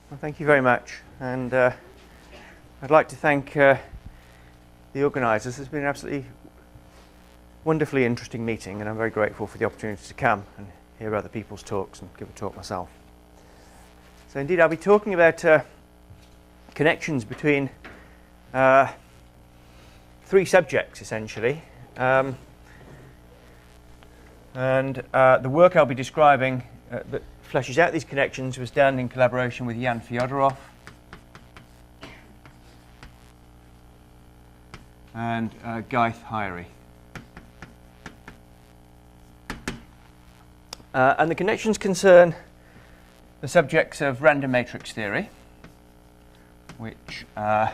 Well, thank you very much. And I'd like to thank the organisers. It's been an absolutely wonderfully interesting meeting, and I'm very grateful for the opportunity to come and hear other people's talks and give a talk myself. So indeed, I'll be talking about connections between three subjects, essentially. And the work I'll be describing that fleshes out these connections was done in collaboration with Jan Fyodorov and Geith Hyrie. And the connections concern the subjects of random matrix theory, which I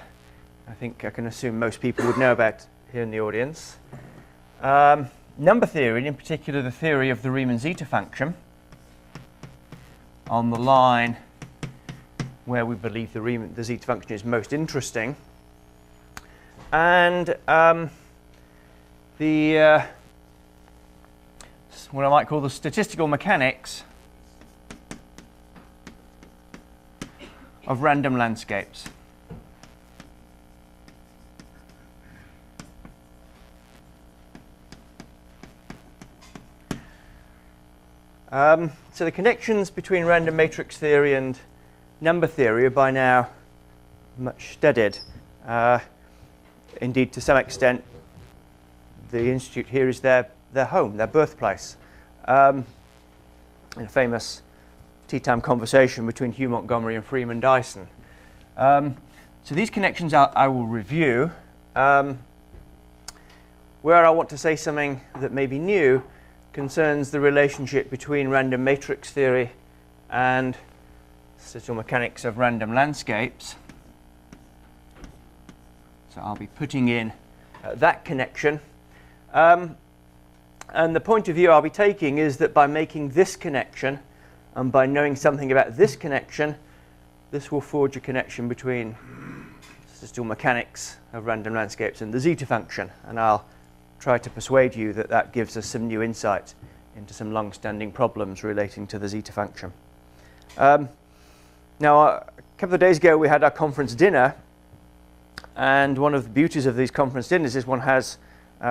think I can assume most people would know about here in the audience. Number theory, and in particular the theory of the Riemann zeta function on the line where we believe the zeta function is most interesting, and the what I might call the statistical mechanics of random landscapes. So the connections between random matrix theory and number theory are by now much studied. Indeed, to some extent, the institute here is their home, their birthplace. In a famous tea-time conversation between Hugh Montgomery and Freeman Dyson. So these connections I will review. Where I want to say something that may be new concerns the relationship between random matrix theory and statistical mechanics of random landscapes. So I'll be putting in that connection. And the point of view I'll be taking is that by making this connection and by knowing something about this connection, this will forge a connection between statistical mechanics of random landscapes and the zeta function. And I'll try to persuade you that that gives us some new insight into some long-standing problems relating to the zeta function. Now, a couple of days ago we had our conference dinner, and one of the beauties of these conference dinners is one has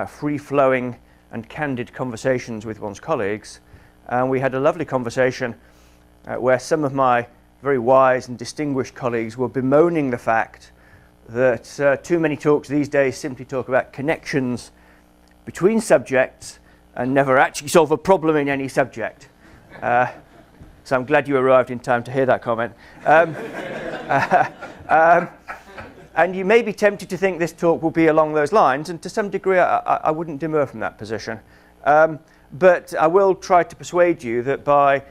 free-flowing and candid conversations with one's colleagues. And we had a lovely conversation where some of my very wise and distinguished colleagues were bemoaning the fact that too many talks these days simply talk about connections between subjects and never actually solve a problem in any subject. So I'm glad you arrived in time to hear that comment. And you may be tempted to think this talk will be along those lines, and to some degree I wouldn't demur from that position. But I will try to persuade you that by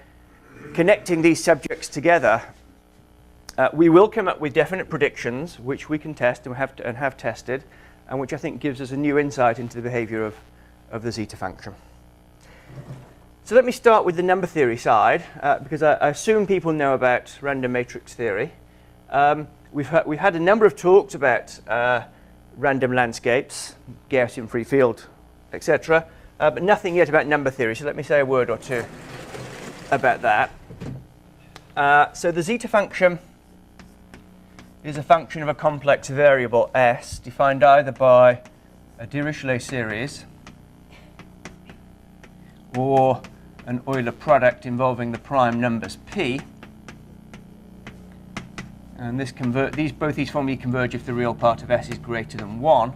connecting these subjects together, we will come up with definite predictions which we can test and have tested, and which I think gives us a new insight into the behavior of the zeta function. So let me start with the number theory side, because I assume people know about random matrix theory. We've had a number of talks about random landscapes, Gaussian free field, etc., but nothing yet about number theory. So let me say a word or two about that. So the zeta function is a function of a complex variable S, defined either by a Dirichlet series or an Euler product involving the prime numbers P. And both these formulae converge if the real part of S is greater than 1.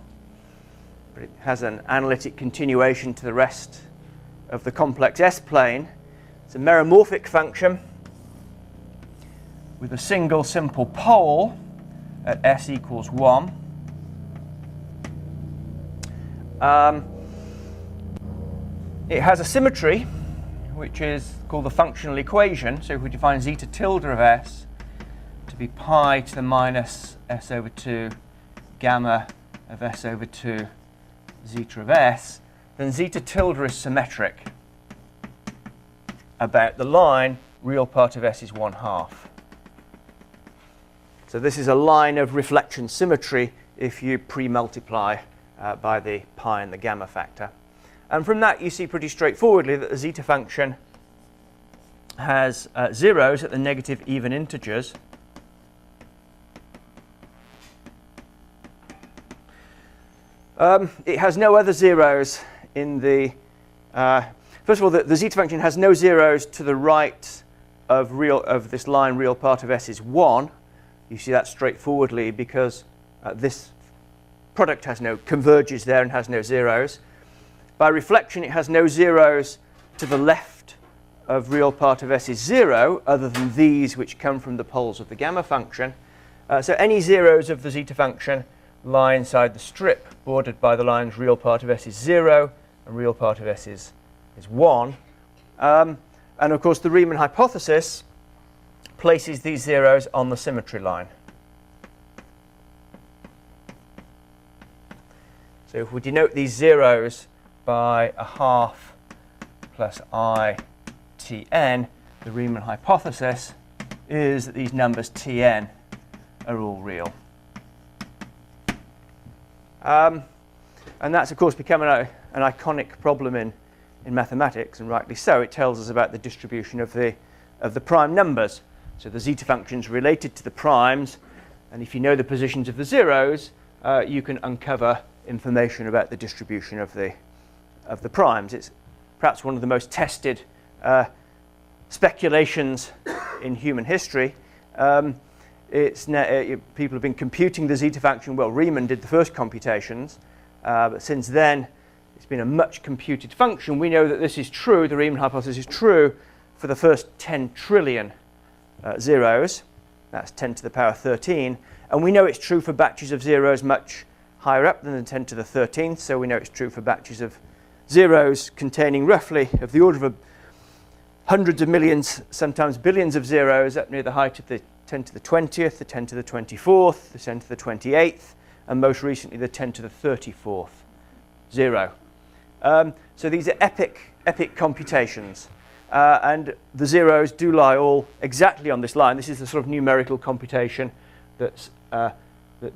But it has an analytic continuation to the rest of the complex S-plane. It's a meromorphic function with a single simple pole at S equals 1. It has a symmetry, which is called the functional equation. So if we define zeta tilde of S to be pi to the minus S over 2 gamma of S over 2 zeta of S, then zeta tilde is symmetric about the line real part of S is 1/2. So this is a line of reflection symmetry if you pre-multiply by the pi and the gamma factor. And from that you see pretty straightforwardly that the zeta function has zeros at the negative even integers It has no other zeros in the... first of all, the zeta function has no zeros to the right of this line, real part of s is 1. You see that straightforwardly because this product converges there and has no zeros. By reflection, it has no zeros to the left of real part of s is 0, other than these which come from the poles of the gamma function. So any zeros of the zeta function lie inside the strip bordered by the lines real part of s is 0 and real part of s is 1. And of course, the Riemann hypothesis places these zeros on the symmetry line. So if we denote these zeros by a half plus I Tn, the Riemann hypothesis is that these numbers Tn are all real. And that's, of course, become an iconic problem in mathematics, and rightly so. It tells us about the distribution of the prime numbers. So the zeta function is related to the primes, and if you know the positions of the zeros, you can uncover information about the distribution of the primes. It's perhaps one of the most tested speculations in human history. People have been computing the zeta function. Well, Riemann did the first computations, but since then it's been a much computed function. We know that this is true, the Riemann hypothesis is true for the first 10 trillion zeros. That's 10 to the power 13. And we know it's true for batches of zeros much higher up than the 10 to the 13th. So we know it's true for batches of zeros containing roughly of the order of hundreds of millions, sometimes billions of zeros up near the height of the 10 to the 20th, the 10 to the 24th, the 10 to the 28th, and most recently the 10 to the 34th zero. So these are epic computations. And the zeros do lie all exactly on this line. This is the sort of numerical computation that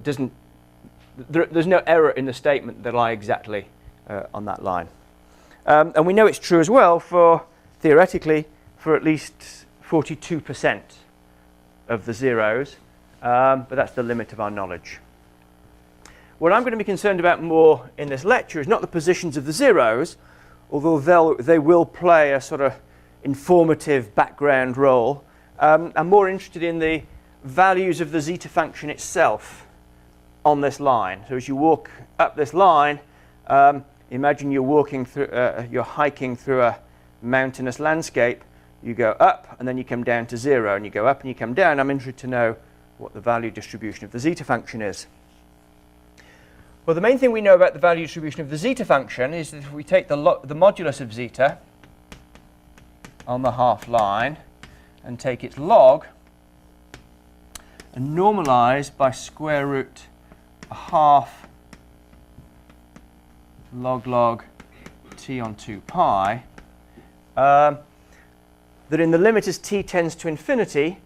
doesn't... There's no error in the statement that lie exactly on that line. And we know it's true as well for, theoretically, for at least 42% of the zeros. But that's the limit of our knowledge. What I'm going to be concerned about more in this lecture is not the positions of the zeros, although they will play a sort of informative background role. I'm more interested in the values of the zeta function itself on this line. So as you walk up this line, imagine you're walking through, you're hiking through a mountainous landscape. You go up and then you come down to 0, and you go up and you come down. I'm interested to know what the value distribution of the zeta function is. Well, the main thing we know about the value distribution of the zeta function is that if we take the modulus of zeta on the half line and take its log and normalize by square root a half log t on 2 pi, that in the limit as t tends to infinity,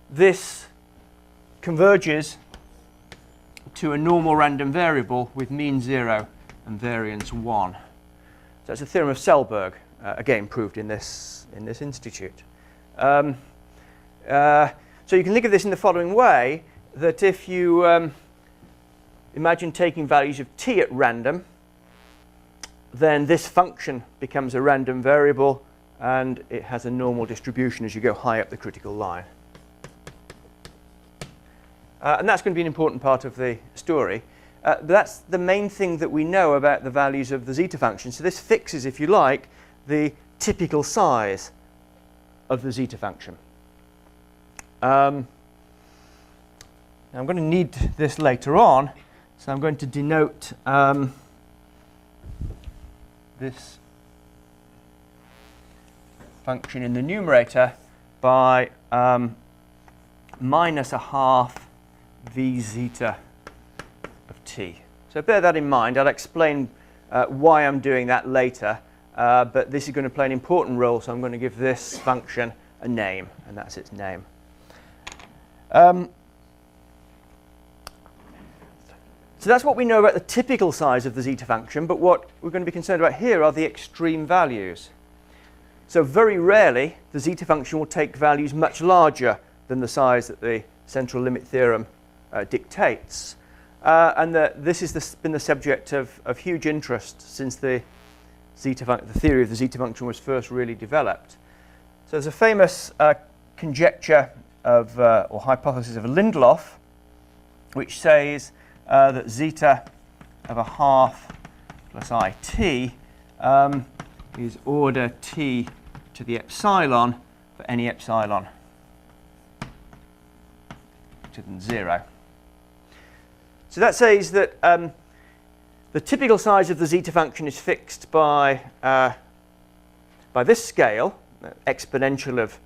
this converges to a normal random variable with mean 0 and variance 1. So that's a theorem of Selberg, again proved in this institute. So you can think of this in the following way, that if you imagine taking values of t at random, then this function becomes a random variable and it has a normal distribution as you go high up the critical line. And that's going to be an important part of the story. That's the main thing that we know about the values of the zeta function. So this fixes, if you like, the typical size of the zeta function. Now I'm going to need this later on, so I'm going to denote this function in the numerator by minus a half v zeta of t. So bear that in mind. I'll explain why I'm doing that later, but this is going to play an important role, so I'm going to give this function a name, and that's its name. So that's what we know about the typical size of the zeta function, but what we're going to be concerned about here are the extreme values. So very rarely, the zeta function will take values much larger than the size that the central limit theorem dictates. And this has been the subject of huge interest since the theory of the zeta function was first really developed. So there's a famous conjecture of, or hypothesis of Lindelof, which says that zeta of a half plus it is order t to the epsilon for any epsilon greater than 0. So that says that the typical size of the zeta function is fixed by this scale, exponential of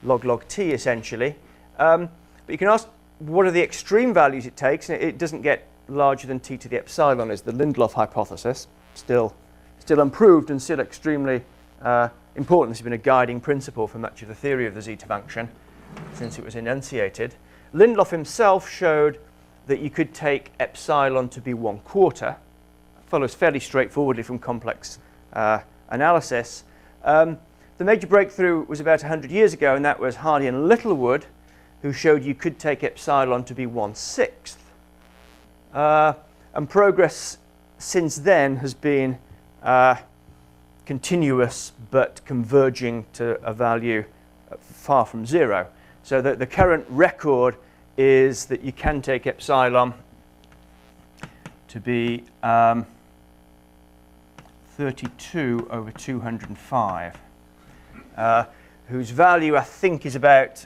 log t essentially. But you can ask what are the extreme values it takes, and it doesn't get larger than t to the epsilon is the Lindelof hypothesis, still unproved and still extremely important. This has been a guiding principle for much of the theory of the zeta function since it was enunciated. Lindelof himself showed that you could take epsilon to be 1/4. It follows fairly straightforwardly from complex analysis. The major breakthrough was about 100 years ago, and that was Hardy and Littlewood, who showed you could take epsilon to be 1/6. And progress since then has been continuous but converging to a value far from 0. So that the current record is that you can take epsilon to be 32 over 205, whose value I think is about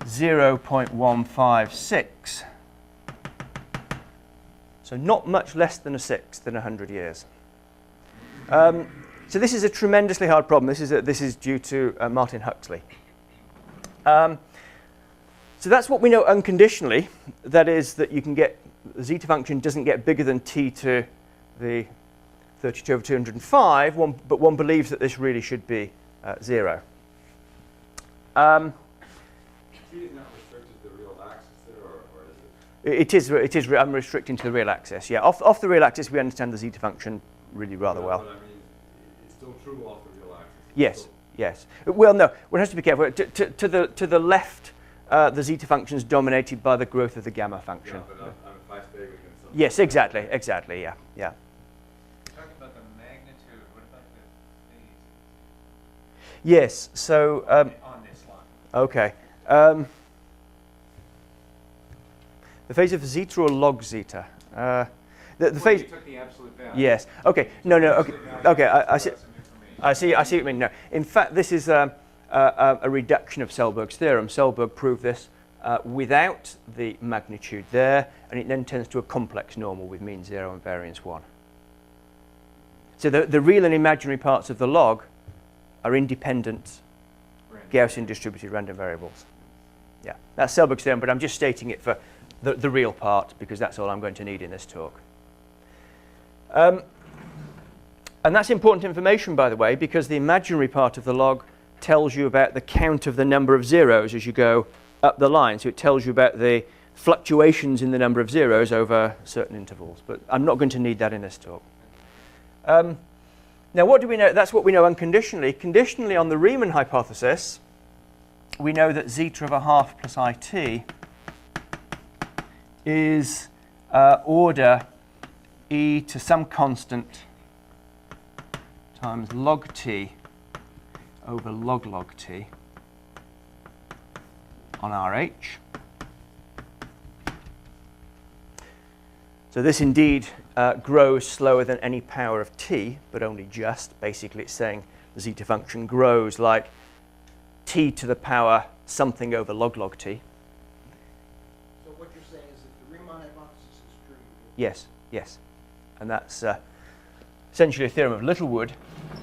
0.156. So not much less than a sixth in 100 years. So this is a tremendously hard problem. This is due to Martin Huxley. So that's what we know unconditionally. That is that you can get the zeta function doesn't get bigger than t to the 32 over 205, but one believes that this really should be 0. T is not restricted to the real axis there, or is it? It is. I'm restricting to the real axis. Yeah, off the real axis, we understand the zeta function really rather well. But I mean, it's still true off the real axis. Yes. Yes. Well, no. One has to be careful. To the left, the zeta function is dominated by the growth of the gamma function. Yeah, but if I stay within some. Yes. Exactly. Yeah. Yeah. Talking about the magnitude. What about the phase? Yes. So. On this line. Okay. The phase of zeta or log zeta? The phase. You took the absolute value. Yes. Okay. No. Okay. Okay. I see what you mean. No. In fact, this is a reduction of Selberg's theorem. Selberg proved this without the magnitude there, and it then tends to a complex normal with mean 0 and variance 1. So the real and imaginary parts of the log are independent Gaussian distributed random variables. Yeah, that's Selberg's theorem, but I'm just stating it for the real part because that's all I'm going to need in this talk. And that's important information, by the way, because the imaginary part of the log tells you about the count of the number of zeros as you go up the line. So it tells you about the fluctuations in the number of zeros over certain intervals. But I'm not going to need that in this talk. Now, what do we know? That's what we know unconditionally. Conditionally, on the Riemann hypothesis, we know that zeta of a half plus it is order e to some constant times log t over log t on RH. So this indeed grows slower than any power of t, but only just. Basically, it's saying the zeta function grows like t to the power something over log t. So what you're saying is that the Riemann hypothesis is true? Yes, yes. And that's essentially a theorem of Littlewood.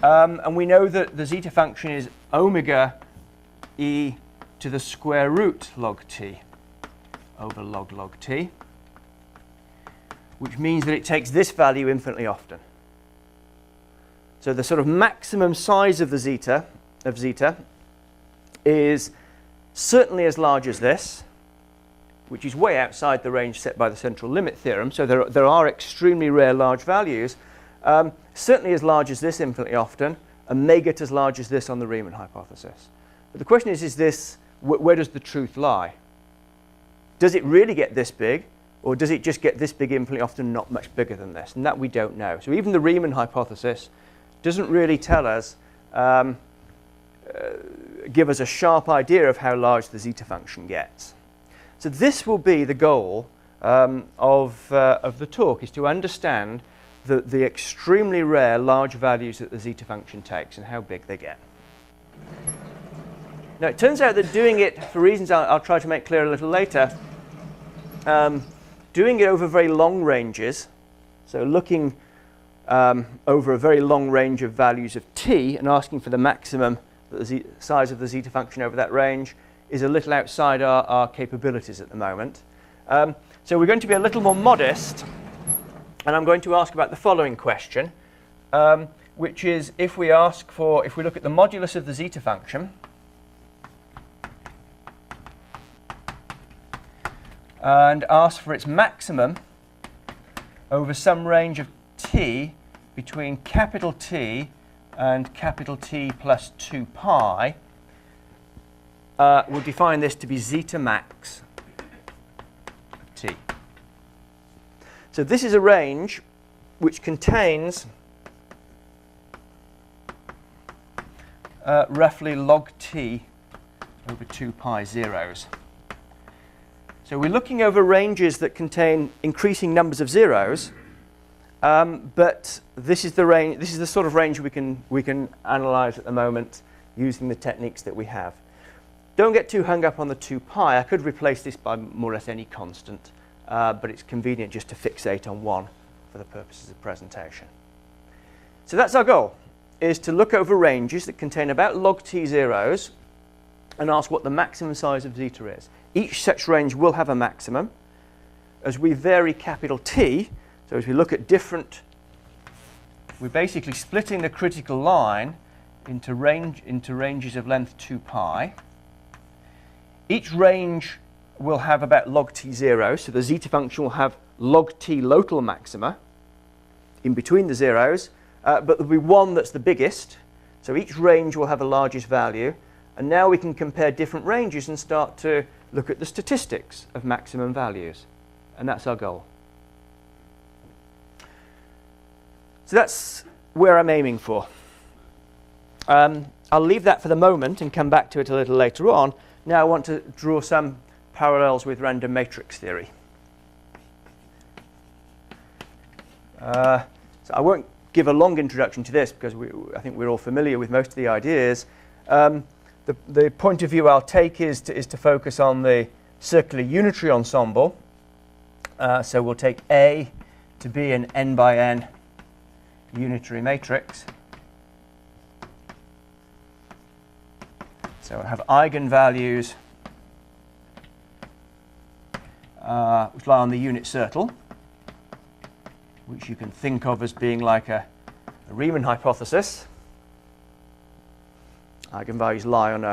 And we know that the zeta function is omega e to the square root log t over log t, which means that it takes this value infinitely often. So the sort of maximum size of the zeta is certainly as large as this, which is way outside the range set by the central limit theorem. So there are extremely rare large values, certainly as large as this infinitely often, and may get as large as this on the Riemann hypothesis. But the question is this, where does the truth lie? Does it really get this big, Or does it just get this big infinitely often, not much bigger than this? And that we don't know. So even the Riemann hypothesis doesn't really tell us, give us a sharp idea of how large the zeta function gets. So this will be the goal of the talk, is to understand the extremely rare large values that the zeta function takes and how big they get. Now, it turns out that doing it, for reasons I'll try to make clear a little later, doing it over very long ranges, so looking over a very long range of values of t and asking for the maximum, the size of the zeta function over that range, is a little outside our capabilities at the moment. So we're going to be a little more modest, and I'm going to ask about the following question, which is if we look at the modulus of the zeta function, and ask for its maximum over some range of t between capital T and capital T plus 2 pi, we'll define this to be zeta max of t. So this is a range which contains roughly log t over 2 pi zeros. So we're looking over ranges that contain increasing numbers of zeros, but this is the range. This is the sort of range we can analyze at the moment using the techniques that we have. Don't get too hung up on the 2 pi. I could replace this by more or less any constant, but it's convenient just to fixate on 1 for the purposes of presentation. So that's our goal, is to look over ranges that contain about log t zeros and ask what the maximum size of zeta is. Each such range will have a maximum. As we vary capital T, so as we look at we're basically splitting the critical line into ranges of length 2 pi. Each range will have about log t 0, so the zeta function will have log t local maxima in between the zeros, but there'll be one that's the biggest, so each range will have the largest value. And now we can compare different ranges and start to look at the statistics of maximum values. And that's our goal. So that's where I'm aiming for. I'll leave that for the moment and come back to it a little later on. Now I want to draw some parallels with random matrix theory. So I won't give a long introduction to this because I think we're all familiar with most of the ideas. The point of view I'll take is to focus on the circular unitary ensemble. So we'll take A to be an n by n unitary matrix. So we'll have eigenvalues which lie on the unit circle, which you can think of as being like a Riemann hypothesis. Eigenvalues lie on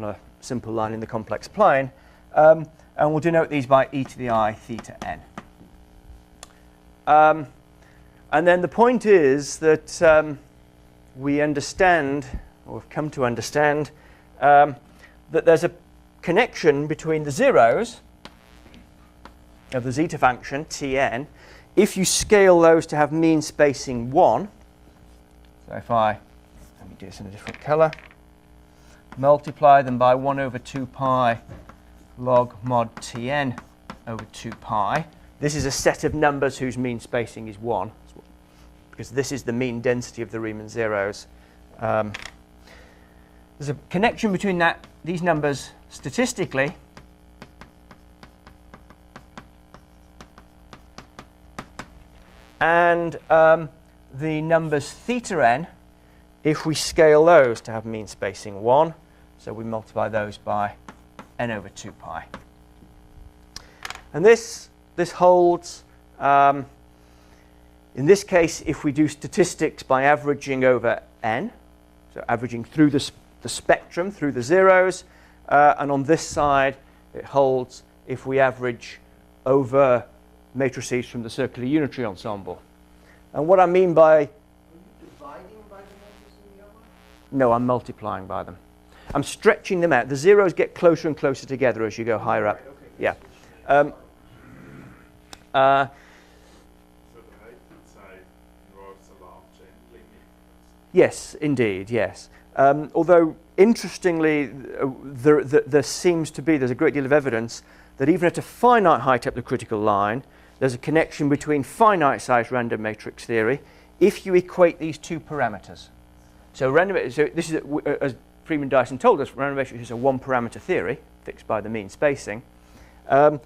a simple line in the complex plane, and we'll denote these by e to the I theta n. And then the point is that we understand, or have come to understand, that there's a connection between the zeros of the zeta function, Tn, if you scale those to have mean spacing 1. So if let me do this in a different color, multiply them by 1 over 2 pi log mod Tn over 2 pi. This is a set of numbers whose mean spacing is 1, because this is the mean density of the Riemann zeros. There's a connection between these numbers statistically, and the numbers theta n if we scale those to have mean spacing 1. So we multiply those by n over 2 pi. And this holds, in this case, if we do statistics by averaging over n, so averaging through the spectrum, through the zeros, and on this side it holds if we average over matrices from the circular unitary ensemble. And what I mean by... Are you dividing by the numbers in the other? No, I'm multiplying by them. I'm stretching them out. The zeros get closer and closer together as you go higher up. Right, okay. Yeah. So the right-hand side involves a large n limit. Yes, indeed, yes. Although, interestingly, there's a great deal of evidence that even at a finite height up the critical line, there's a connection between finite-sized random matrix theory if you equate these two parameters. So this is, as Freeman Dyson told us, random matrix is a one-parameter theory fixed by the mean spacing. And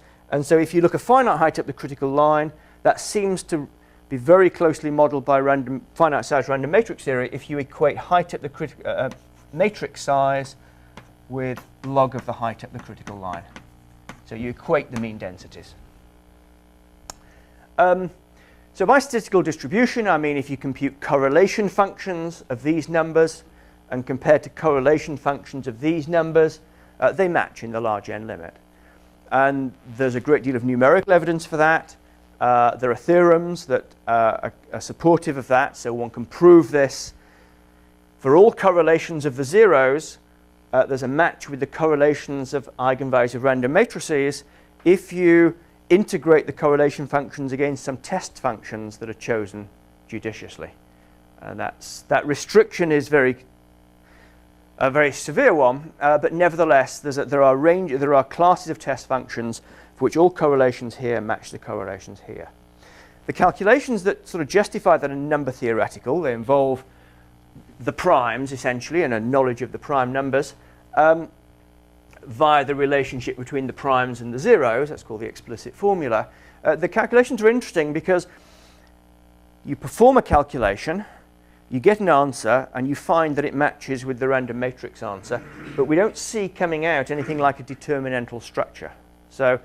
so if you look at finite height up the critical line, that seems to be very closely modeled by finite-sized random matrix theory if you equate height at the matrix size with log of the height at the critical line. So you equate the mean densities. So by statistical distribution, I mean if you compute correlation functions of these numbers and compared to correlation functions of these numbers, they match in the large n limit. And there's a great deal of numerical evidence for that. There are theorems that are supportive of that, so one can prove this. For all correlations of the zeros, there's a match with the correlations of eigenvalues of random matrices if you integrate the correlation functions against some test functions that are chosen judiciously. And that restriction is a very severe one, but nevertheless, there are classes of test functions for which all correlations here match the correlations here. The calculations that sort of justify that are number theoretical. They involve the primes, essentially, and a knowledge of the prime numbers via the relationship between the primes and the zeros. That's called the explicit formula. The calculations are interesting because you perform a calculation, you get an answer, and you find that it matches with the random matrix answer, but we don't see coming out anything like a determinantal structure. So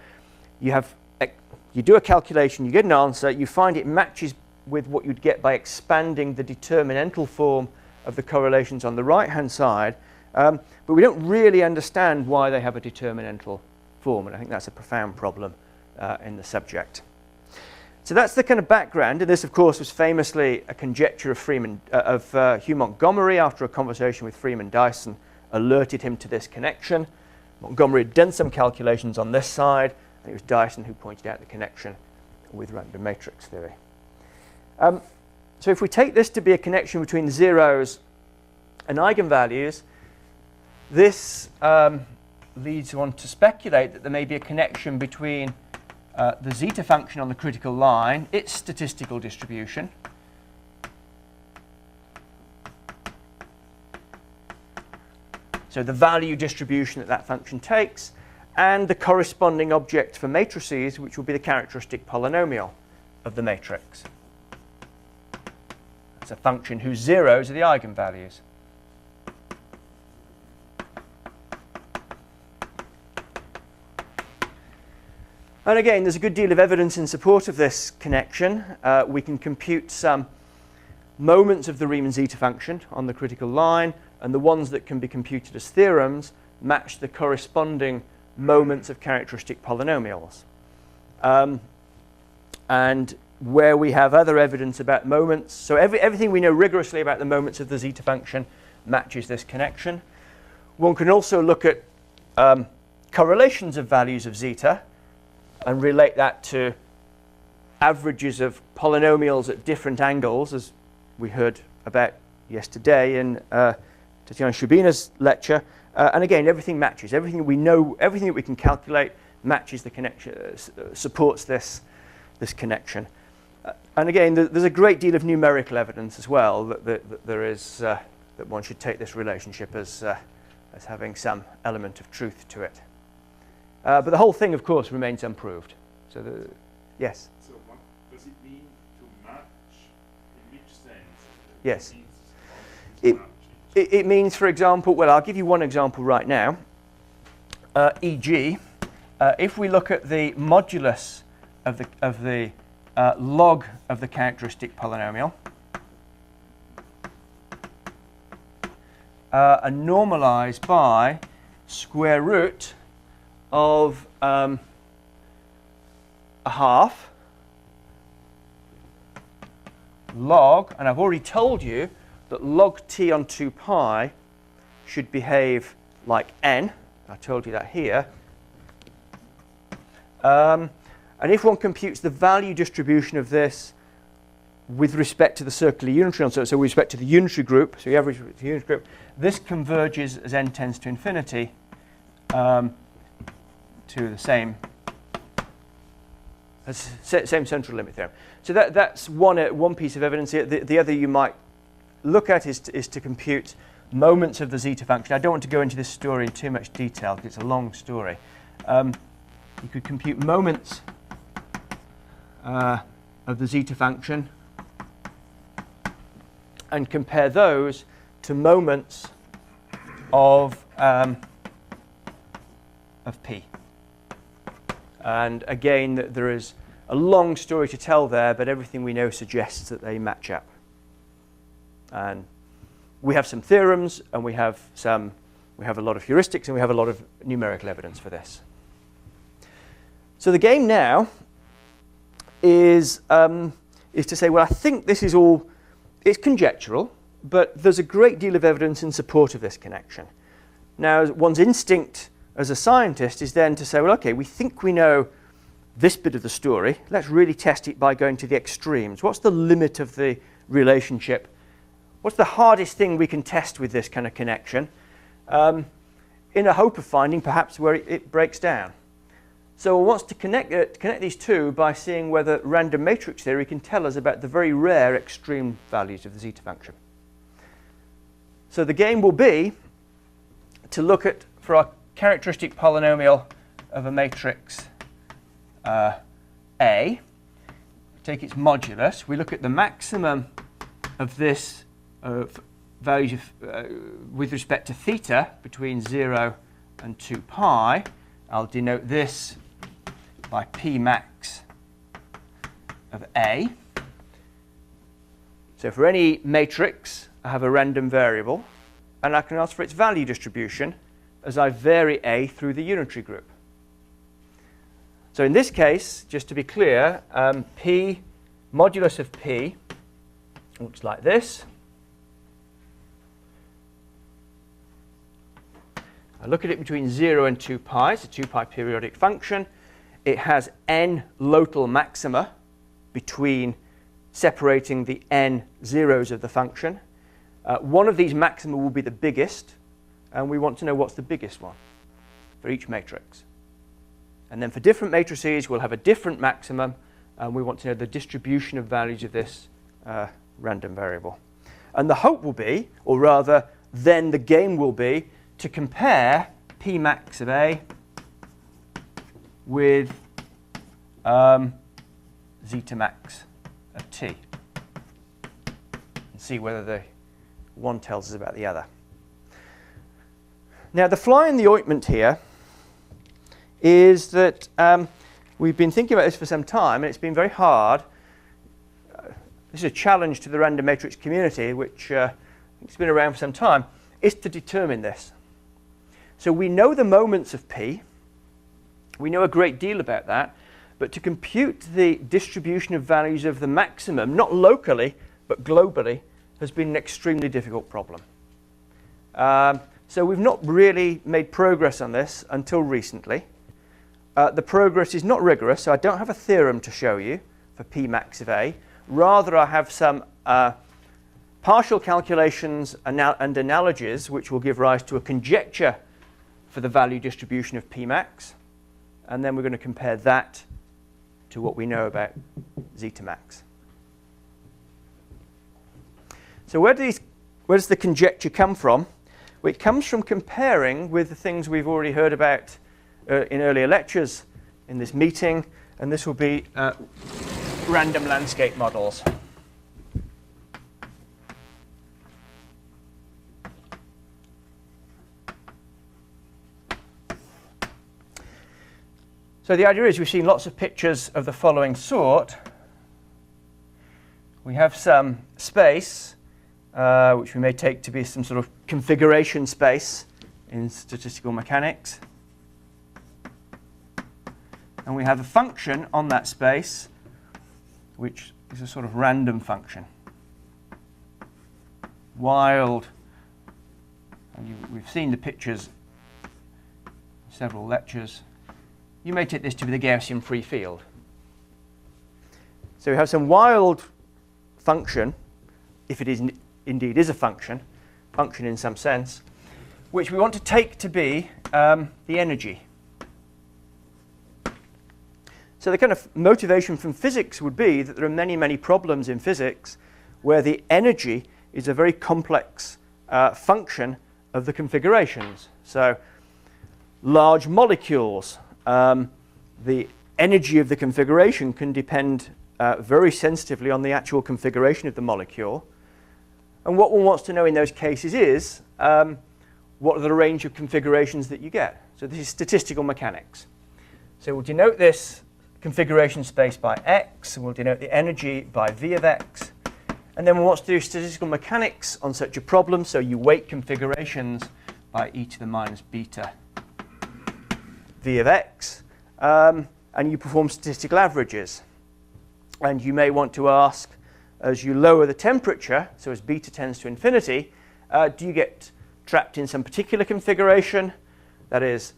you do a calculation, you get an answer, you find it matches with what you'd get by expanding the determinantal form of the correlations on the right-hand side, but we don't really understand why they have a determinantal form, and I think that's a profound problem in the subject. So that's the kind of background, and this, of course, was famously a conjecture of Hugh Montgomery after a conversation with Freeman Dyson alerted him to this connection. Montgomery had done some calculations on this side, and it was Dyson who pointed out the connection with random matrix theory. So if we take this to be a connection between zeros and eigenvalues, this leads one to speculate that there may be a connection between the zeta function on the critical line, its statistical distribution, so the value distribution that function takes, and the corresponding object for matrices, which will be the characteristic polynomial of the matrix. It's a function whose zeros are the eigenvalues. And again, there's a good deal of evidence in support of this connection. We can compute some moments of the Riemann zeta function on the critical line, and the ones that can be computed as theorems match the corresponding moments of characteristic polynomials. And where we have other evidence about moments, so everything we know rigorously about the moments of the zeta function matches this connection. One can also look at correlations of values of zeta and relate that to averages of polynomials at different angles, as we heard about yesterday in Tatiana Shubina's lecture. And again, everything matches. Everything we know, everything that we can calculate matches the connection, supports this connection. And again, there's a great deal of numerical evidence as well that there is that one should take this relationship as having some element of truth to it. But the whole thing, of course, remains unproved. So, yes? So what does it mean to match? In which sense? Yes. It means, for example, well, I'll give you one example right now. E.g., if we look at the modulus of the log of the characteristic polynomial, and normalize by square root of a half log, and I've already told you that log t on 2 pi should behave like n. I told you that here. And And if one computes the value distribution of this with respect to the circular unitary, so with respect to the unitary group, so you average the unitary group, this converges as n tends to infinity to the same central limit theorem. So that's one piece of evidence. The other you might look at is to compute moments of the zeta function. I don't want to go into this story in too much detail because it's a long story. You could compute moments of the zeta function and compare those to moments of p. And again, there is a long story to tell there, but everything we know suggests that they match up. And we have some theorems, and we have a lot of heuristics, and we have a lot of numerical evidence for this. So the game now is to say, well, I think this is all, it's conjectural, but there's a great deal of evidence in support of this connection. Now, one's instinct as a scientist is then to say, well, okay, we think we know this bit of the story. Let's really test it by going to the extremes. What's the limit of the relationship? What's the hardest thing we can test with this kind of connection? In a hope of finding perhaps where it breaks down. So one wants to connect these two by seeing whether random matrix theory can tell us about the very rare extreme values of the zeta function. So the game will be to look at, for our characteristic polynomial of a matrix A, take its modulus, we look at the maximum of this values with respect to theta between 0 and 2 pi. I'll denote this by p max of A. So for any matrix, I have a random variable, and I can ask for its value distribution as I vary A through the unitary group. So in this case, just to be clear, p modulus of p looks like this. I look at it between 0 and 2 pi. It's a 2 pi periodic function. It has n local maxima between separating the n zeros of the function. One of these maxima will be the biggest, and we want to know what's the biggest one for each matrix. And then for different matrices, we'll have a different maximum, and we want to know the distribution of values of this random variable. And the hope will be, or rather, then the game will be, to compare p max of A with zeta max of t, and see whether the one tells us about the other. Now, the fly in the ointment here is that we've been thinking about this for some time, and it's been very hard. This is a challenge to the random matrix community, which it's been around for some time, is to determine this. So we know the moments of P. We know a great deal about that. But to compute the distribution of values of the maximum, not locally, but globally, has been an extremely difficult problem. So we've not really made progress on this until recently. The progress is not rigorous, so I don't have a theorem to show you for P max of A. Rather, I have some partial calculations and analogies which will give rise to a conjecture for the value distribution of P max. And then we're going to compare that to what we know about zeta max. So where does the conjecture come from? Well, it comes from comparing with the things we've already heard about in earlier lectures in this meeting, and this will be random landscape models. So the idea is we've seen lots of pictures of the following sort. We have some space, which we may take to be some sort of configuration space in statistical mechanics. And we have a function on that space, which is a sort of random function. Wild, and we've seen the pictures in several lectures. You may take this to be the Gaussian free field. So we have some wild function, if it is indeed is a function in some sense, which we want to take to be the energy. So the kind of motivation from physics would be that there are many, many problems in physics where the energy is a very complex function of the configurations. So large molecules, the energy of the configuration can depend very sensitively on the actual configuration of the molecule. And what one wants to know in those cases is what are the range of configurations that you get. So this is statistical mechanics. So we'll denote this configuration space by x, and we'll denote the energy by v of x. And then we want to do statistical mechanics on such a problem. So you weight configurations by e to the minus beta v of x, and you perform statistical averages. And you may want to ask, as you lower the temperature, so as beta tends to infinity, do you get trapped in some particular configuration? That is,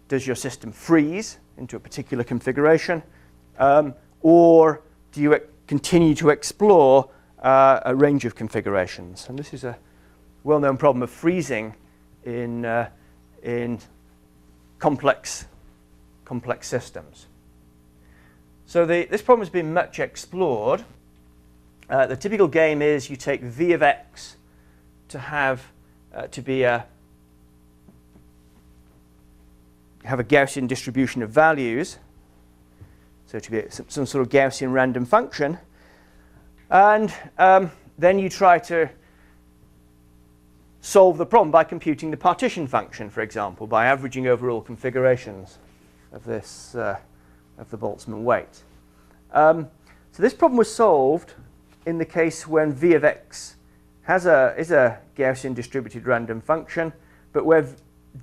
does your system freeze into a particular configuration? Or do you continue to explore a range of configurations? And this is a well-known problem of freezing in complex systems. So this problem has been much explored. The typical game is you take v of x to have a Gaussian distribution of values, so to be some sort of Gaussian random function, and then you try to solve the problem by computing the partition function, for example, by averaging over all configurations of this of the Boltzmann weight. So this problem was solved in the case when v of x is a Gaussian distributed random function, but where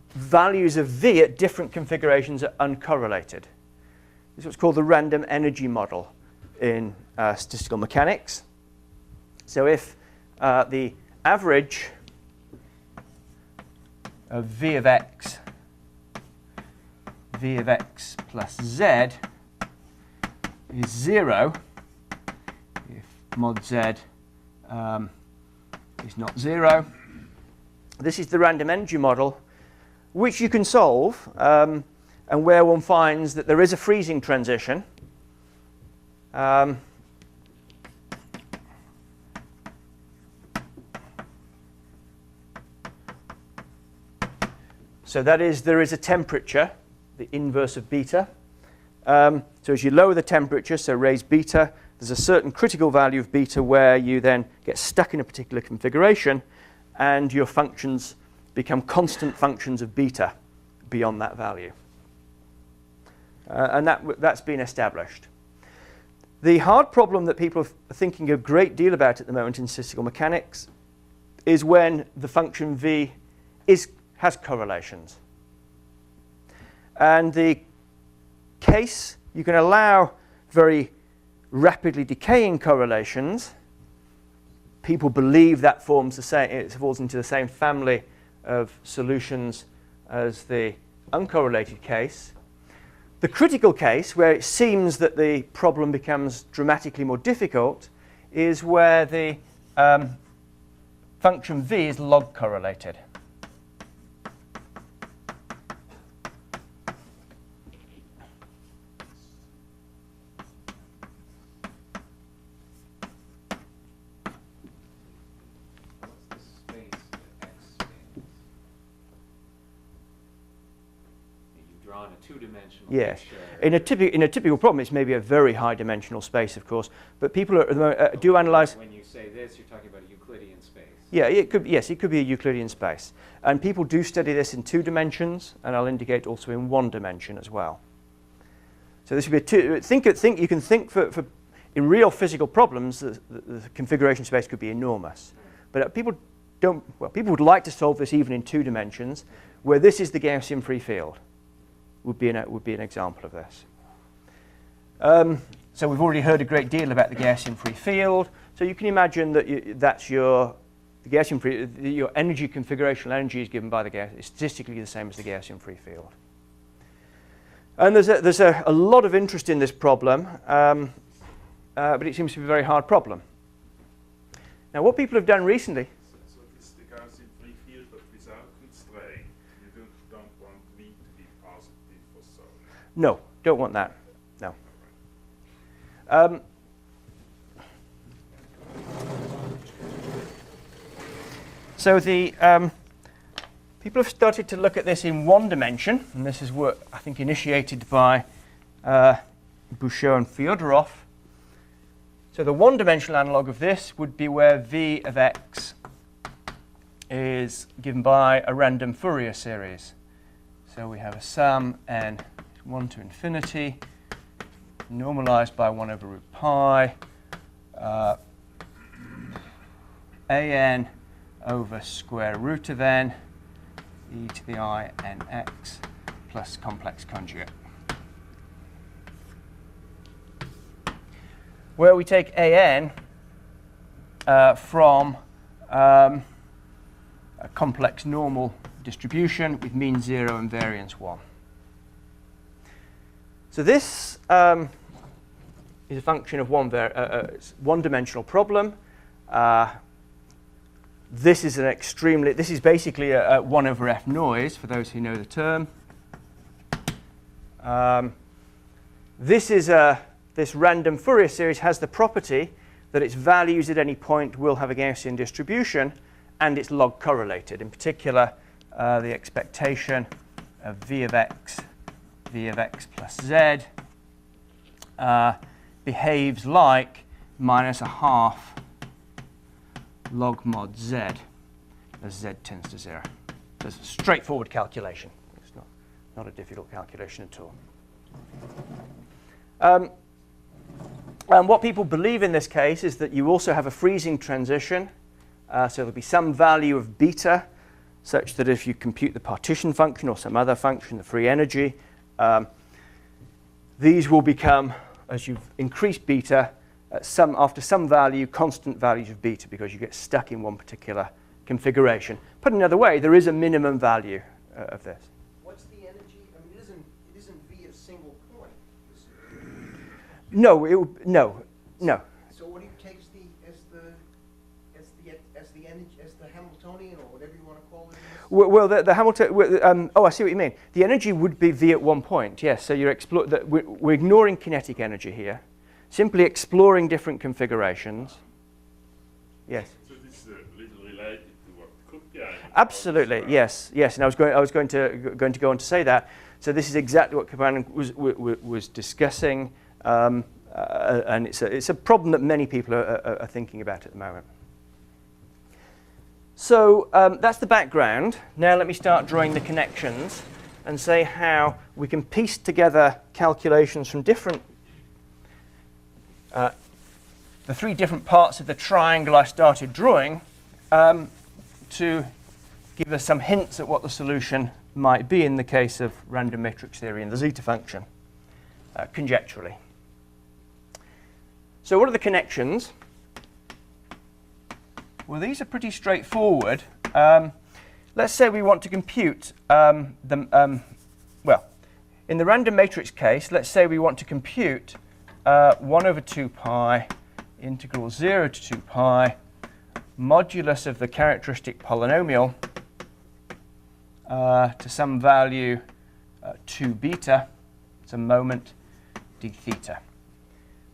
values of v at different configurations are uncorrelated. This is what's called the random energy model in statistical mechanics. So if the average of v of x plus z is 0, if mod z is not 0, this is the random energy model, which you can solve, and where one finds that there is a freezing transition. So that is, there is a temperature, the inverse of beta. So as you lower the temperature, so raise beta, there's a certain critical value of beta where you then get stuck in a particular configuration, and your functions become constant functions of beta beyond that value. And that's been established. The hard problem that people are thinking a great deal about at the moment in statistical mechanics is when the function v has correlations. And the case, you can allow very rapidly decaying correlations. People believe that forms the same, it falls into the same family of solutions as the uncorrelated case. The critical case, where it seems that the problem becomes dramatically more difficult, is where the function v is log correlated. Yes. In a typical problem, it's maybe a very high-dimensional space, of course. But people do analyze. When you say this, you're talking about a Euclidean space. Yeah, it could be a Euclidean space, and people do study this in 2 dimensions, and I'll indicate also in 1 dimension as well. So this would be you can think for in real physical problems, the configuration space could be enormous, but people would like to solve this even in 2 dimensions, where this is the Gaussian free field. Would be an example of this. So we've already heard a great deal about the Gaussian free field. So you can imagine that that's your energy configurational energy is given by the Gaussian, it's statistically the same as the Gaussian free field. And there's a lot of interest in this problem. but it seems to be a very hard problem. Now, what people have done recently. So this is the Gaussian free field, but without constraint. You don't want V to be positive or so. No, don't want that. No. So the people have started to look at this in one dimension, and this is work I think initiated by Bouchot and Fyodorov. So the one-dimensional analog of this would be where V of x is given by a random Fourier series. So we have a sum n 1 to infinity, normalized by 1 over root pi, an over square root of n, e to the I nx plus complex conjugate. Where we take an from a complex normal distribution with mean 0 and variance 1. So this is a function of one-dimensional problem. This is basically a 1 over f noise, for those who know the term. This random Fourier series has the property that its values at any point will have a Gaussian distribution, and it's log correlated. In particular, the expectation of v of x plus z behaves like minus a half log mod z as z tends to 0. So it's a straightforward calculation. It's not a difficult calculation at all. And what people believe in this case is that you also have a freezing transition. So there'll be some value of beta, such that if you compute the partition function or some other function, the free energy, these will become, as you've increased beta, after some value, constant values of beta, because you get stuck in one particular configuration. Put another way, there is a minimum value of this. What's the energy? I mean, it isn't V a single point. No. So what do you take as the energy, as the Hamiltonian, or whatever you want to call it? Well, the Hamilton. I see what you mean. The energy would be V at one point. Yes. So we're ignoring kinetic energy here, simply exploring different configurations. Yes. So this is a little related to what could be. Absolutely. Yes. And I was going to go on to say that. So this is exactly what Kapanen was discussing, and it's a problem that many people are thinking about at the moment. So that's the background. Now let me start drawing the connections and say how we can piece together calculations from different, the three different parts of the triangle I started drawing to give us some hints at what the solution might be in the case of random matrix theory and the zeta function, conjecturally. So what are the connections? Well, these are pretty straightforward. Let's say we want to compute in the random matrix case, let's say we want to compute 1 over 2 pi integral 0 to 2 pi modulus of the characteristic polynomial to some value 2 beta, some moment d theta.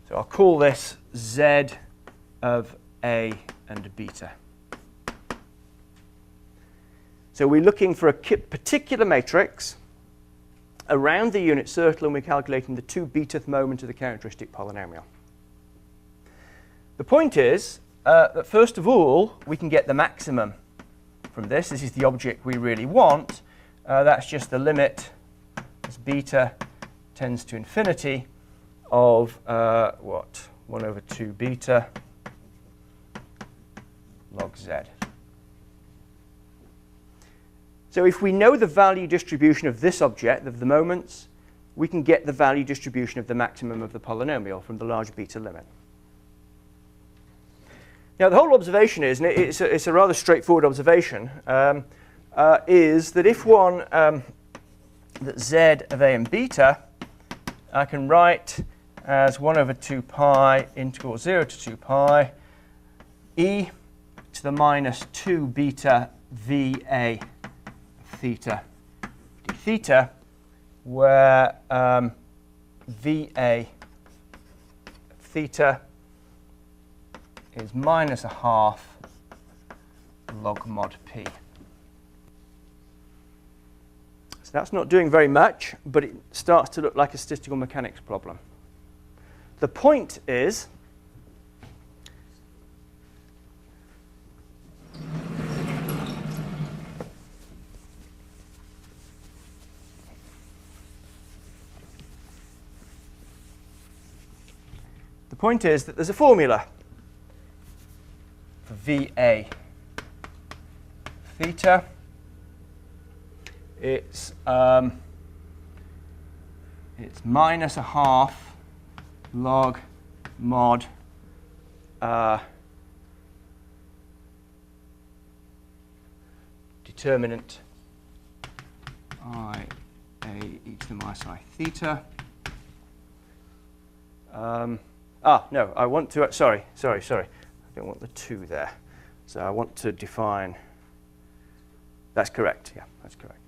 So I'll call this z of a and beta. So we're looking for a particular matrix around the unit circle, and we're calculating the 2 beteth moment of the characteristic polynomial. The point is that first of all, we can get the maximum from this. This is the object we really want. That's just the limit as beta tends to infinity of 1 over 2 beta log z. So if we know the value distribution of this object, of the moments, we can get the value distribution of the maximum of the polynomial from the large beta limit. Now the whole observation is, and it's a rather straightforward observation, is that if one, that z of a and beta, I can write as 1 over 2 pi integral 0 to 2 pi e to the minus 2 beta VA theta d theta, where VA theta is minus a half log mod p. So that's not doing very much, but it starts to look like a statistical mechanics problem. The point is that there's a formula for VA theta. It's minus a half log mod determinant I a e to the minus I theta. No, I want to, sorry. I don't want the 2 there. So I want to define, that's correct, yeah, that's correct.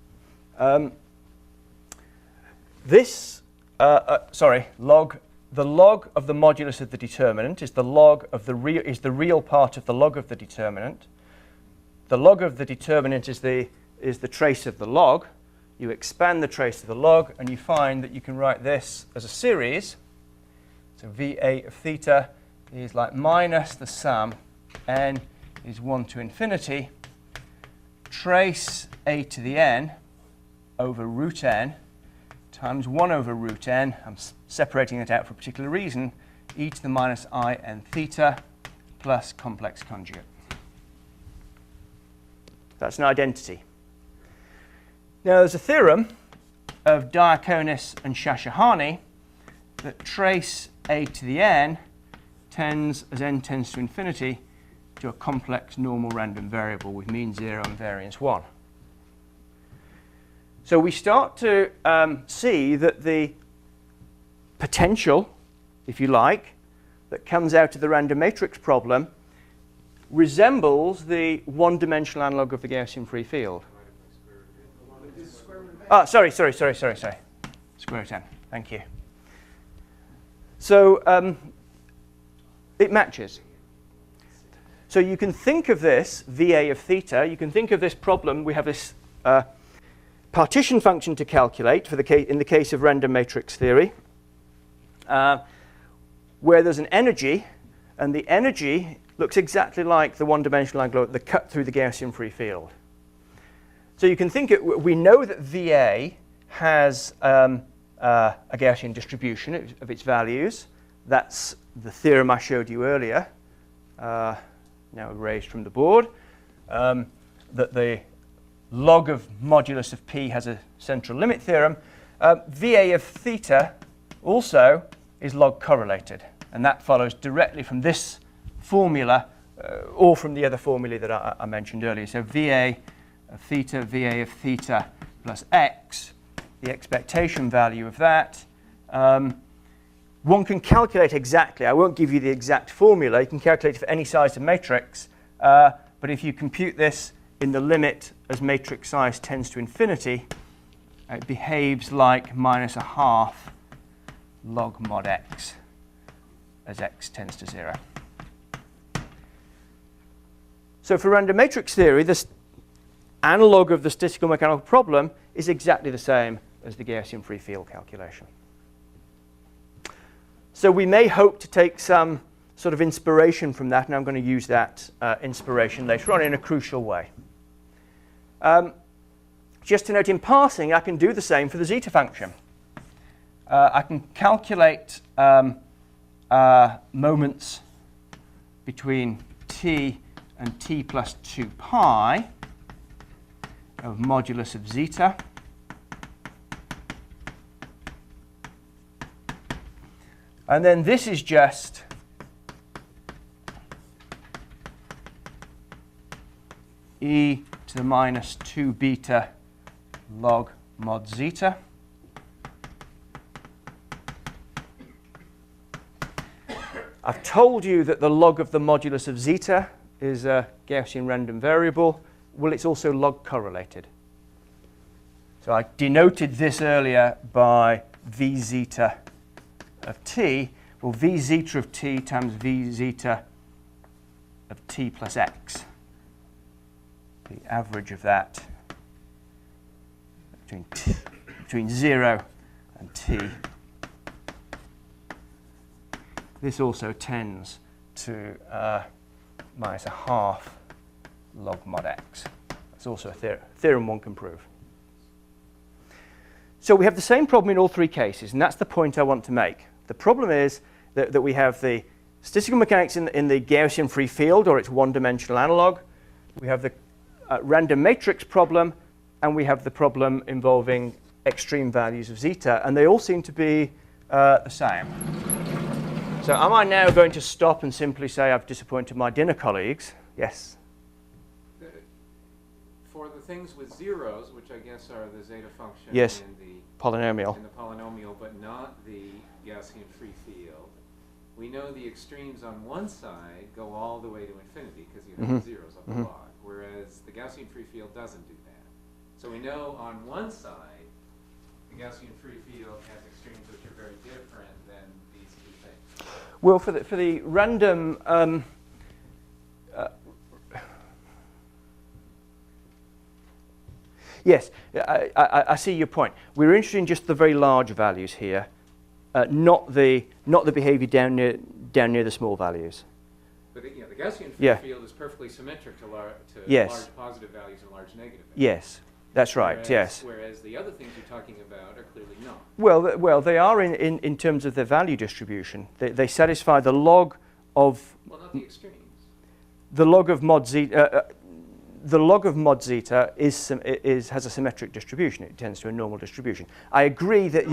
The log of the modulus of the determinant is the log of the real part of the log of the determinant. The log of the determinant is the trace of the log. You expand the trace of the log, and you find that you can write this as a series. So VA of theta is like minus the sum n is 1 to infinity, trace a to the n over root n times 1 over root n. I'm separating it out for a particular reason. E to the minus I n theta plus complex conjugate. That's an identity. Now there's a theorem of Diaconis and Shashahani that trace a to the n tends, as n tends to infinity, to a complex normal random variable with mean 0 and variance 1. So we start to see that the potential, if you like, that comes out of the random matrix problem resembles the one-dimensional analog of the Gaussian free field. Sorry. Square root n. Thank you. So it matches. So you can think of this VA of theta. You can think of this problem. We have this partition function to calculate for in the case of random matrix theory, where there's an energy, and the energy looks exactly like the one-dimensional angle, the cut through the Gaussian free field. So you can think we know that VA has a Gaussian distribution of its values. That's the theorem I showed you earlier, now erased from the board, that the log of modulus of p has a central limit theorem. VA of theta also is log correlated, and that follows directly from this formula or from the other formulae that I mentioned earlier. So VA of theta plus x, the expectation value of that. One can calculate exactly. I won't give you the exact formula. You can calculate it for any size of matrix. But if you compute this in the limit as matrix size tends to infinity, it behaves like minus a half log mod x as x tends to 0. So for random matrix theory, this analog of the statistical mechanical problem is exactly the same as the Gaussian free field calculation. So we may hope to take some sort of inspiration from that, and I'm going to use that inspiration later on in a crucial way. Just to note in passing, I can do the same for the zeta function. I can calculate moments between t and t plus 2 pi of modulus of zeta. And then this is just e to the minus 2 beta log mod zeta. I've told you that the log of the modulus of zeta is a Gaussian random variable. Well, it's also log correlated. So I denoted this earlier by v zeta of t. Well, v zeta of t times v zeta of t plus x. The average of that between 0 and t. This also tends to minus a half log mod x. That's also a theorem one can prove. So we have the same problem in all three cases, and that's the point I want to make. The problem is that we have the statistical mechanics in the Gaussian free field, or its one-dimensional analog. We have the random matrix problem, and we have the problem involving extreme values of zeta, and they all seem to be the same. So am I now going to stop and simply say I've disappointed my dinner colleagues? Yes. For the things with zeros, which I guess are the zeta function Yes. in the Polynomial. polynomial, but not the Gaussian free field, we know the extremes on one side go all the way to infinity because you have the zeros on the log, whereas the Gaussian free field doesn't do that. So we know on one side the Gaussian free field has extremes which are very different than these two things. Well, for the random yes, I see your point. We're interested in just the very large values here, not the behavior down near the small values. But the Gaussian free field is perfectly symmetric to large positive values and large negative values. Yes, that's right. Yes. Whereas the other things you're talking about are clearly not. Well, they are in terms of their value distribution. They satisfy the log of. Well, not the extremes. The log of mod zeta. The log of mod zeta has a symmetric distribution. It tends to a normal distribution. I agree that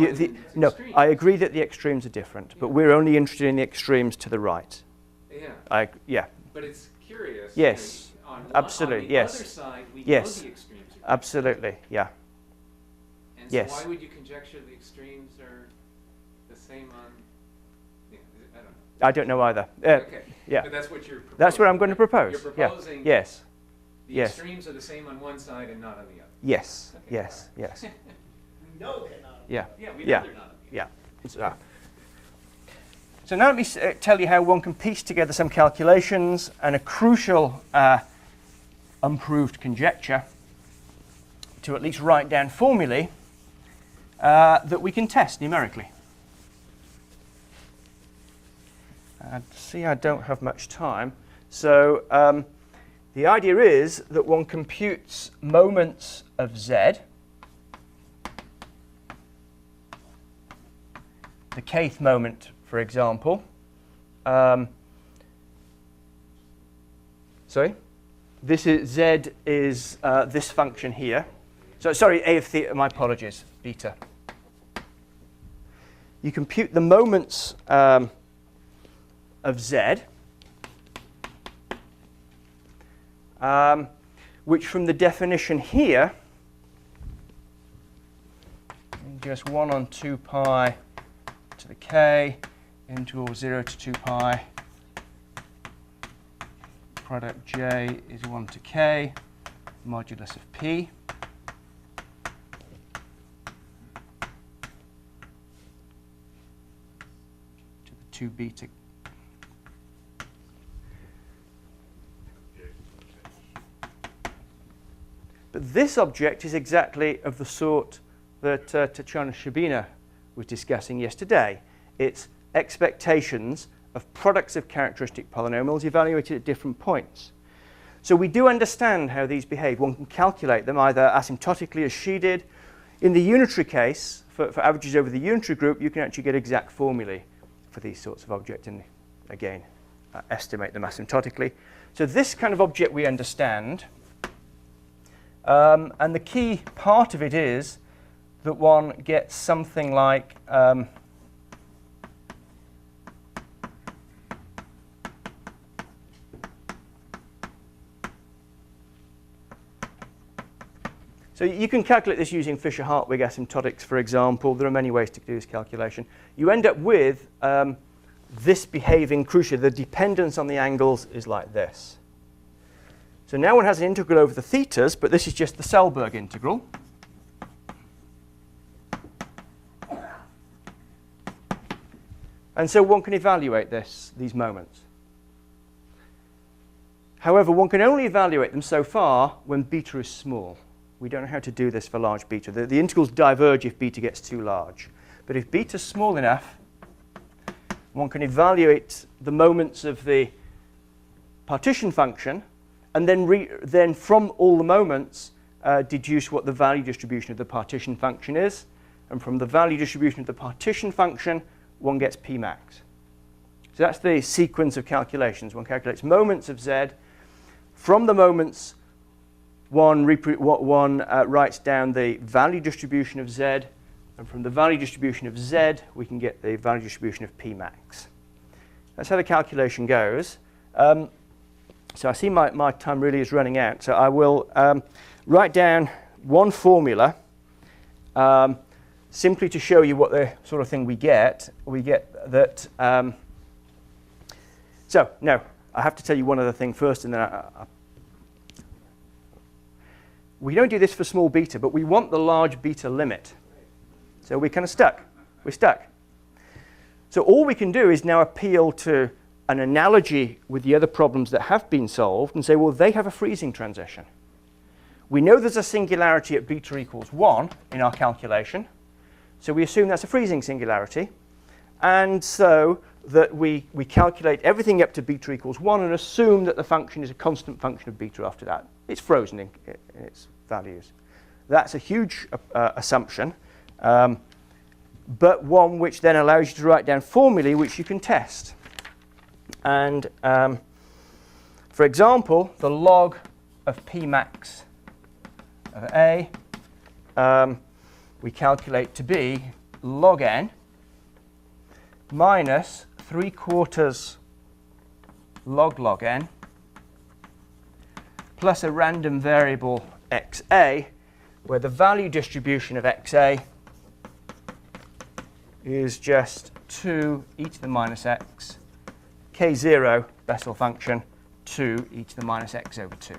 I agree that the extremes are different, but we're only interested in the extremes to the right. Yeah. But it's curious. Yes. Absolutely. On the other side, we know yes. the extremes are Absolutely. Yeah. And so why would you conjecture the extremes are the same on? Yeah, I don't know. I don't know either. Okay. Yeah. But that's what you're proposing. That's what I'm going to propose. You're proposing. Yeah. Yes. The extremes are the same on one side and not on the other. Yes. Okay. Yes. Yes. We know they're not. Yeah. Yeah, we know they're not on the other. Yeah. So now let me tell you how one can piece together some calculations and a crucial unproved conjecture to at least write down formulae that we can test numerically. See, I don't have much time. So the idea is that one computes moments of z, the kth moment, for example. Sorry? This is z is this function here. So sorry, a of theta, my apologies, beta. You compute the moments of z, which from the definition here, just 1 on 2 pi to the k, into 0 to 2 pi, product j is 1 to k, modulus of p. To the 2 beta. But this object is exactly of the sort that Tatiana Shabina was discussing yesterday. It's expectations of products of characteristic polynomials evaluated at different points. So we do understand how these behave. One can calculate them either asymptotically as she did. In the unitary case, for averages over the unitary group, you can actually get exact formulae for these sorts of objects and, again, estimate them asymptotically. So this kind of object we understand. And the key part of it is that one gets something like so you can calculate this using Fisher-Hartwig asymptotics, for example. There are many ways to do this calculation. You end up with this behaving crucially. The dependence on the angles is like this. So now one has an integral over the thetas, but this is just the Selberg integral. And so one can evaluate these moments. However, one can only evaluate them so far when beta is small. We don't know how to do this for large beta. The integrals diverge if beta gets too large. But if beta is small enough, one can evaluate the moments of the partition function, and then from all the moments, deduce what the value distribution of the partition function is. And from the value distribution of the partition function, one gets P max. So that's the sequence of calculations. One calculates moments of Z. From the moments, one writes down the value distribution of Z. And from the value distribution of Z, we can get the value distribution of P max. That's how the calculation goes. So I see my time really is running out. So I will write down one formula simply to show you what the sort of thing we get. We get that. So no, I have to tell you one other thing first, and then we don't do this for small beta, but we want the large beta limit. So we're kind of stuck. We're stuck. So all we can do is now appeal to an analogy with the other problems that have been solved and say, well, they have a freezing transition. We know there's a singularity at beta equals 1 in our calculation. So we assume that's a freezing singularity. And so that we calculate everything up to beta equals 1 and assume that the function is a constant function of beta after that. It's frozen in its values. That's a huge assumption, but one which then allows you to write down formulae which you can test. And for example, the log of P max of A we calculate to be log n minus 3/4 log n plus a random variable xa, where the value distribution of xa is just 2 e to the minus x, k0 Bessel function, 2 e to the minus x over 2.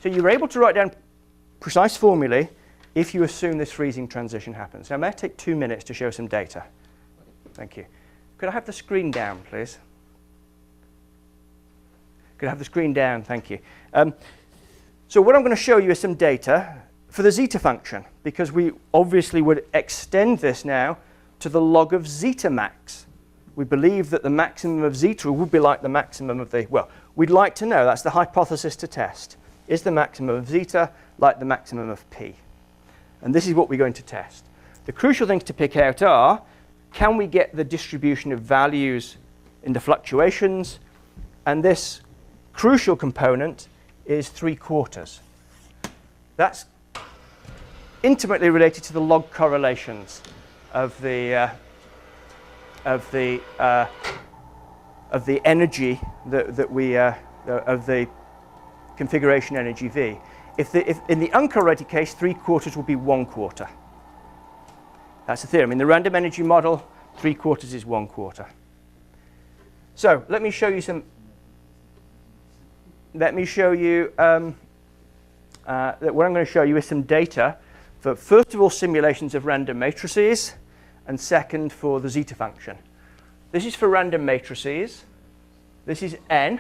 So you're able to write down precise formulae if you assume this freezing transition happens. Now, may I take 2 minutes to show some data? Thank you. Could I have the screen down, please? Could I have the screen down? Thank you. So what I'm going to show you is some data for the zeta function, because we obviously would extend this now to the log of zeta max. We believe that the maximum of zeta would be like the maximum of the, well, we'd like to know, that's the hypothesis to test. Is the maximum of zeta like the maximum of p? And this is what we're going to test. The crucial things to pick out are, can we get the distribution of values in the fluctuations? And this crucial component is 3/4. That's intimately related to the log correlations of the energy that we of the configuration energy V. If in the uncorrelated case, 3/4 will be 1/4. That's the theorem. In the random energy model, 3/4 is 1/4. So let me show you some. Let me show you that what I'm going to show you is some data for, first of all, simulations of random matrices, and second, for the zeta function. This is for random matrices. This is n,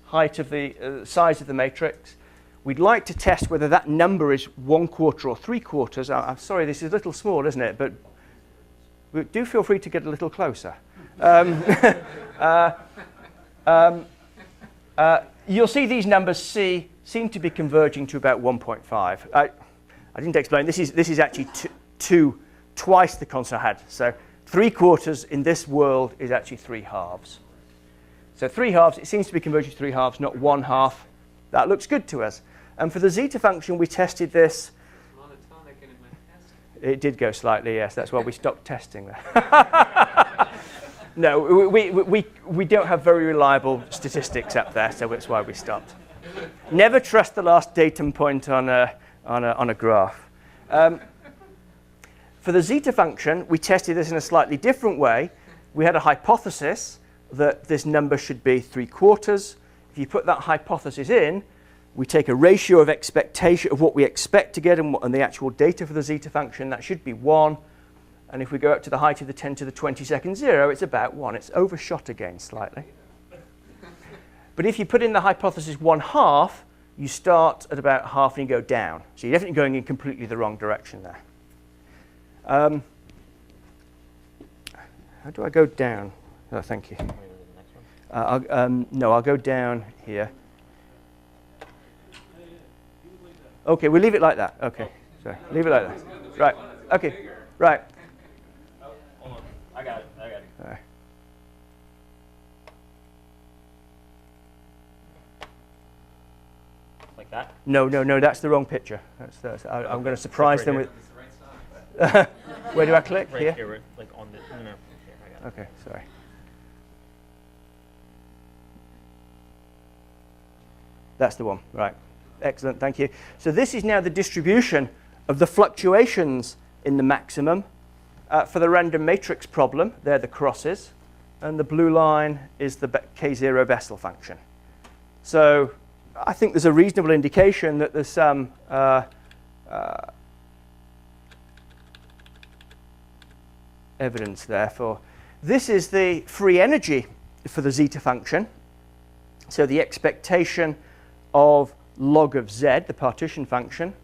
height of the size of the matrix. We'd like to test whether that number is 1/4 or 3/4. I'm sorry, this is a little small, isn't it? But do feel free to get a little closer. You'll see these numbers seem to be converging to about 1.5. I didn't explain. This is actually twice the constant I had. So 3/4 in this world is actually 3/2. So 3/2, it seems to be converging to 3/2, not 1/2. That looks good to us. And for the zeta function, we tested this. Monotonic and it went test. It did go slightly, yes. That's why we stopped testing that. No, we don't have very reliable statistics up there, so that's why we stopped. Never trust the last datum point on a graph. For the zeta function, we tested this in a slightly different way. we had a hypothesis that this number should be 3/4. If you put that hypothesis in, we take a ratio of expectation of what we expect to get and the actual data for the zeta function. That should be 1. And if we go up to the height of the 10 to the 22nd 0, it's about 1. It's overshot again slightly. But if you put in the hypothesis 1/2, you start at about half and you go down. So you're definitely going in completely the wrong direction there. How do I go down? Oh, thank you. No, I'll go down here. Okay, we'll leave it like that. Okay, sorry, leave it like that. Right. Okay. Right. Oh, hold on. I got it. All right. Like that? No, that's the wrong picture. I'm going to surprise them with. That's the right side. Where do I click? Right Here? here, right, like on the. No. Here, I got it. Okay, sorry. That's the one, right. Excellent, thank you. So this is now the distribution of the fluctuations in the maximum for the random matrix problem. They're the crosses. And the blue line is the K0 Bessel function. So I think there's a reasonable indication that there's some evidence there for. This is the free energy for the zeta function. So the expectation of log of z, the partition function.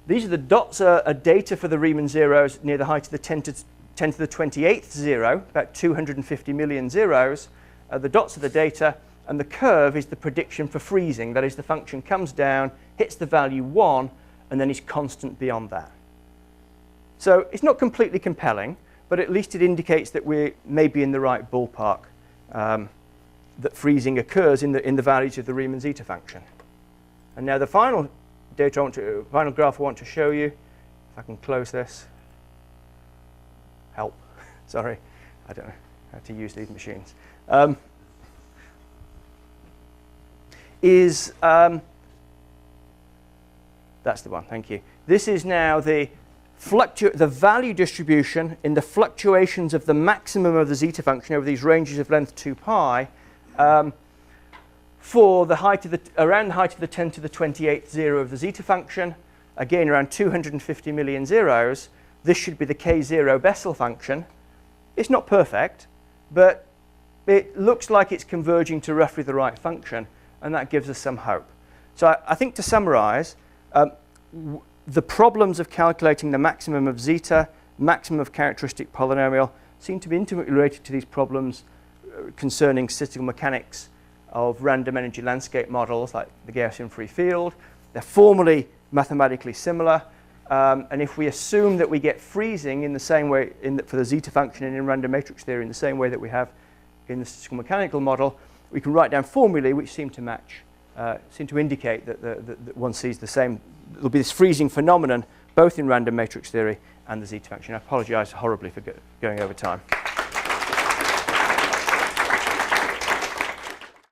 These are the dots are data for the Riemann zeros near the height of the 10 to the 28th 0, about 250 million zeros. The dots are the data, and the curve is the prediction for freezing. That is, the function comes down, hits the value 1, and then is constant beyond that. So it's not completely compelling, but at least it indicates that we may be in the right ballpark. That freezing occurs in the values of the Riemann zeta function. And now the final final graph I want to show you, if I can close this. Help. Sorry, I don't know how to use these machines. That's the one, thank you. This is now the value distribution in the fluctuations of the maximum of the zeta function over these ranges of length 2 pi for the height of around the height of the 10 to the 28th 0 of the zeta function. Again, around 250 million zeros. This should be the K0 Bessel function. It's not perfect, but it looks like it's converging to roughly the right function, and that gives us some hope. So I think to summarize, the problems of calculating the maximum of zeta, maximum of characteristic polynomial, seem to be intimately related to these problems concerning statistical mechanics of random energy landscape models like the Gaussian free field. They're formally mathematically similar, and if we assume that we get freezing in the same way for the zeta function and in random matrix theory in the same way that we have in the statistical mechanical model, we can write down formulae which seem to match, seem to indicate that one sees the same. There'll be this freezing phenomenon both in random matrix theory and the zeta function. I apologize horribly for going over time.